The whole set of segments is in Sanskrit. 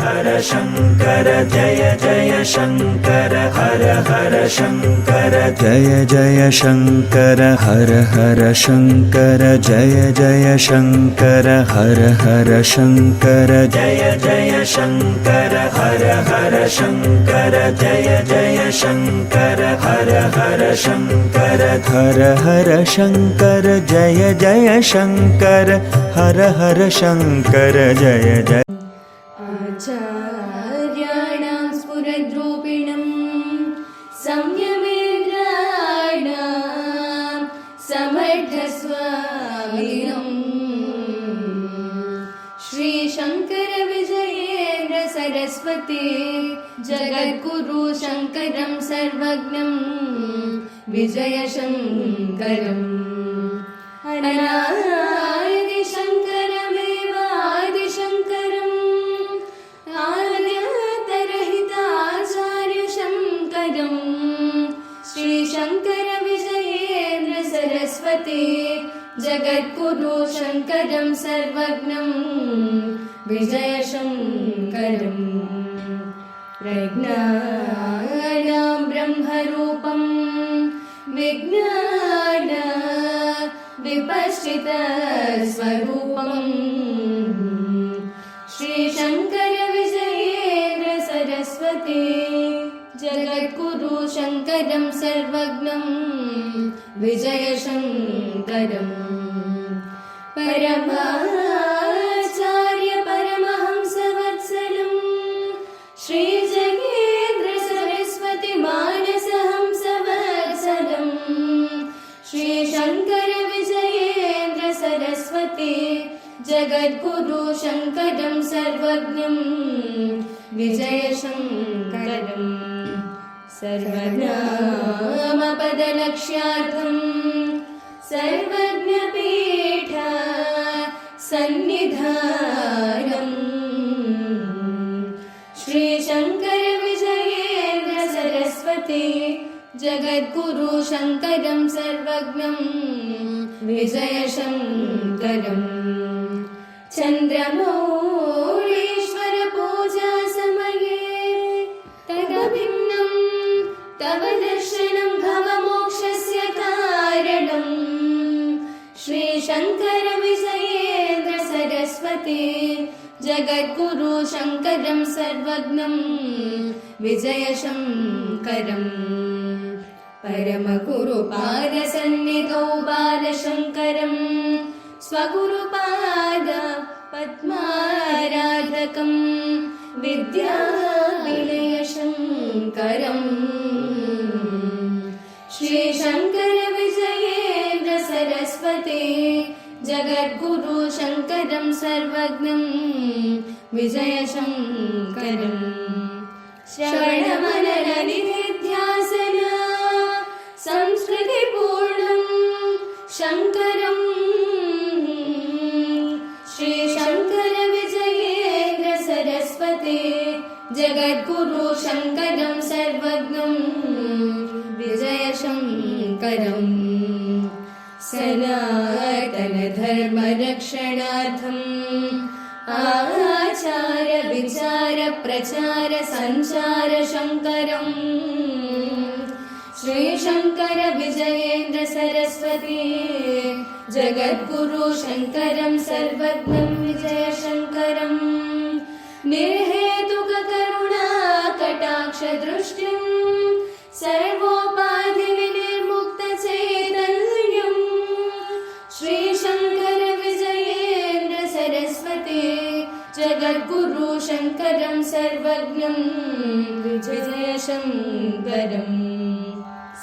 हर शङ्कर जय जय शङ्कर हर हर शङ्कर जय जय शङ्कर हर हर शङ्कर जय जय शङ्कर हर हर शङ्कर जय जय शङ्कर हर हर शङ्कर जय जय शङ्कर हर हर शङ्कर हर हर शङ्कर जय जय शङ्कर हर हर शङ्कर जय जय आचार्याणां स्फुरद्रूपिणं संयमेन्द्राणां समर्थस्वामिनं श्रीशङ्करविजयेन्द्र सरस्वती जगद्गुरु शङ्करं सर्वज्ञं विजयशङ्करम् अनादिशङ्करमेव आदिशङ्करम् आद्यन्तरहिताचार्यशङ्करम् श्रीशङ्करविजयेन्द्र सरस्वती जगद्गुरु शङ्करं सर्वज्ञं विजयशङ्करम् प्रज्ञानां ब्रह्मरूपं विज्ञान विपश्चितस्वरूपम् श्रीशङ्करविजयेन्द्र सरस्वती जगद्गुरु शङ्करं सर्वज्ञं विजयशङ्करम् परमाचार्य परमहंसवत्सलं श्रीजगेन्द्र सरस्वती मानसहंसवत्सलम् श्रीशङ्करविजयेन्द्र सरस्वती जगद्गुरु शङ्करं सर्वज्ञं विजयशङ्करम् सर्वनामपदलक्ष्यार्थं सर्वज्ञपीठ सन्निधानम् श्रीशङ्करविजयेन्द्र सरस्वती जगद्गुरु शङ्करं सर्वज्ञं विजयशङ्करम् चन्द्रमौळीश्वर पूजा समये तदभिन्नं तव दर्शनं भवमोक्षस्य कारणम् श्रीशङ्करविजयेन्द्र सरस्वती जगद्गुरु शङ्करं सर्वज्ञं विजयशङ्करम् परमगुरुपादसन्निधौ बालशङ्करं स्वगुरुपाद पद्माराधकं विद्याविनयशङ्करम् श्रीशङ्करविजयेन्द्र सरस्वती जगद्गुरु शङ्करं सर्वज्ञं विजयशङ्करम् श्रवणमनननिधिध्यासन संस्कृतिपूर्णं शङ्करम् श्रीशङ्करविजयेन्द्र सरस्वती जगद्गुरु शङ्करं सर्वज्ञं विजयशङ्करम् सनातनधर्मरक्षणार्थम् आचार विचार प्रचार सञ्चार शङ्करम् श्रीशङ्कर विजयेन्द्र सरस्वती जगद्गुरु शङ्करं सर्वज्ञं विजयशङ्करम् निर्हेतुककरुणा कटाक्षदृष्टिं सर्वोपाधिविनिर्मुक्तचैतन्यम् श्रीशङ्कर विजयेन्द्र सरस्वती जगद्गुरु शङ्करं सर्वज्ञं विजयशङ्करम्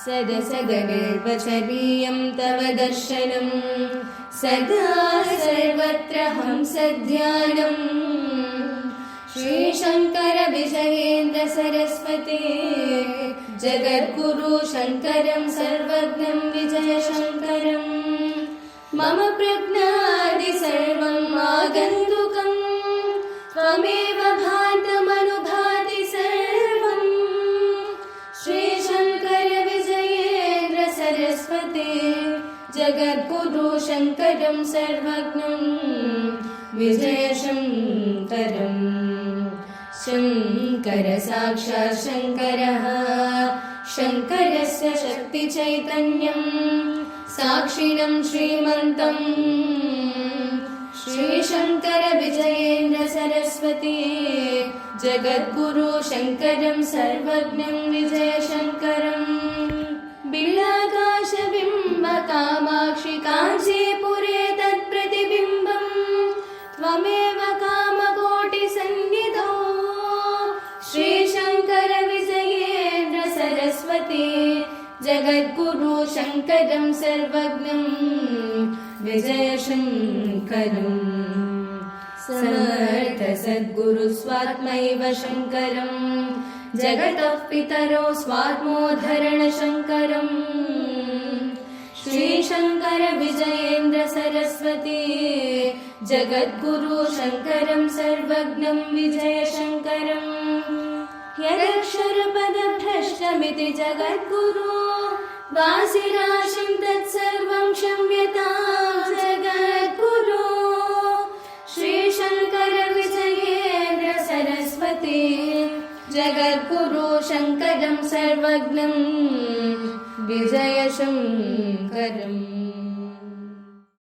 सदसदनिर्वचनीयं तव दर्शनं सदा सर्वत्र हंसध्यानम् श्रीशङ्कर विजयेन्द्र सरस्वती जगद्गुरु शङ्करं सर्वज्ञं विजयशङ्करम् मम प्रज्ञादि सर्वम् आगन्तुकं त्वमेव भान्तमनुभाति सर्वम् श्रीशङ्कर विजयेन्द्र सरस्वती जगद्गुरु शङ्करं सर्वज्ञं विजयशङ्करम् शङ्कर साक्षात् शङ्करः शङ्करस्य शक्तिचैतन्यं साक्षिणं श्रीमन्तम् श्रीशङ्कर विजयेन्द्र सरस्वती जगद्गुरु शङ्करं सर्वज्ञं विजयशङ्करम् बिल्लाकाशबिम्ब कामाक्षि काञ्चीपुरे तत्प्रतिबिम्बम् त्वमेव कामकोटिसन्निधौ श्रीशङ्कर विजयेन्द्र सरस्वती जगद्गुरु शङ्करं सर्वज्ञं विजयशङ्करम् समर्थ सद्गुरु स्वात्मैव शङ्करम् जगतः पितरो स्वात्मोद्धरण शङ्करम् श्रीशङ्कर विजयेन्द्र सरस्वती जगद्गुरु शङ्करं सर्वज्ञं विजयशङ्करम् यदक्षरपदभ्रष्टमिति जगद्गुरु वासिराशिं तत्सर्वं क्षम्यतां जगद्गुरु श्रीशङ्कर विजयेन्द्र सरस्वती जगद्गुरु शङ्करं सर्वज्ञं विजयशङ्करम्